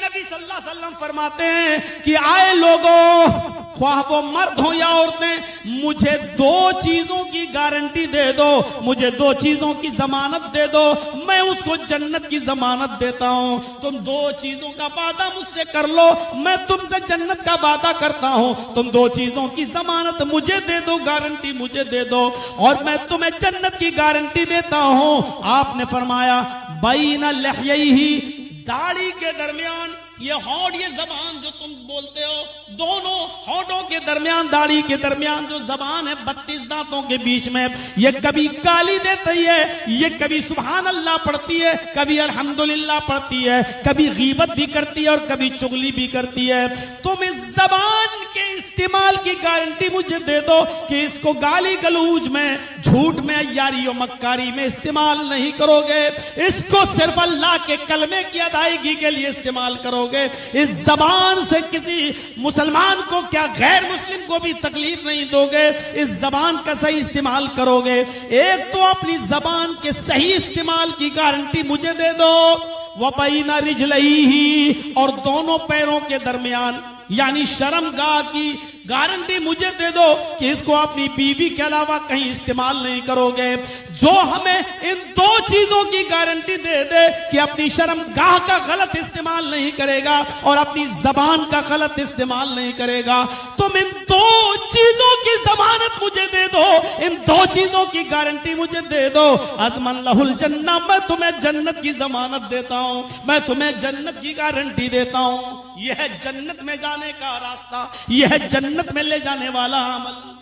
नबी सल्लल्लाहु अलैहि वसल्लम फरमाते हैं कि आए लोगों, ख्वाह वो मर्द हो या औरतें, मुझे दो चीजों की गारंटी दे दो, मुझे दो चीजों की जमानत दे दो, मैं उसको जन्नत की जमानत देता हूं। तुम दो चीजों का वादा मुझसे कर लो, मैं तुमसे जन्नत का वादा करता हूं। तुम दो चीजों की जमानत मुझे दे दो, गारंटी मुझे दे दो, और मैं तुम्हें जन्नत की गारंटी देता हूं। आपने फरमाया बैना लहयैहि, दाढ़ी के दरमियान, ये होंठ, ये जबान जो तुम बोलते हो, दोनों होंठों के दरमियान, दाढ़ी के दरमियान जो जबान है 32 दांतों के बीच में, ये कभी गाली देती है, ये कभी सुभान अल्लाह पढ़ती है, कभी अल्हम्दुलिल्लाह पढ़ती है, कभी गीबत भी करती है और कभी चुगली भी करती है। तुम इस जबान के इस्तेमाल की गारंटी मुझे दे दो कि इसको गाली गलूज में, झूठ में, यारी और मक्कारी में इस्तेमाल नहीं करोगे, इसको सिर्फ अल्लाह के कलमे की अदायगी के लिए इस्तेमाल करोगे। इस जबान से किसी मुसलमान को, क्या गैर मुस्लिम को भी तकलीफ नहीं दोगे, इस जबान का सही इस्तेमाल करोगे। एक तो अपनी जबान के सही इस्तेमाल की गारंटी मुझे दे दो, वबैना रिजलैहि, और दोनों पैरों के दरमियान यानी शर्मगाह की गारंटी मुझे दे दो कि इसको अपनी बीवी के अलावा कहीं इस्तेमाल नहीं करोगे। जो हमें इन दो चीजों की गारंटी दे दे कि अपनी शर्मगाह का गलत इस्तेमाल नहीं करेगा और अपनी जबान का गलत इस्तेमाल नहीं करेगा, तुम इन दो चीजों की जमानत मुझे दे दो, इन दो चीजों की गारंटी मुझे दे दो। अज़मन लहुल जन्नह, मैं तुम्हें जन्नत की जमानत देता हूं, मैं तुम्हें जन्नत की गारंटी देता हूं। यह है जन्नत में जाने का रास्ता, यह है जन्नत में ले जाने वाला अमल।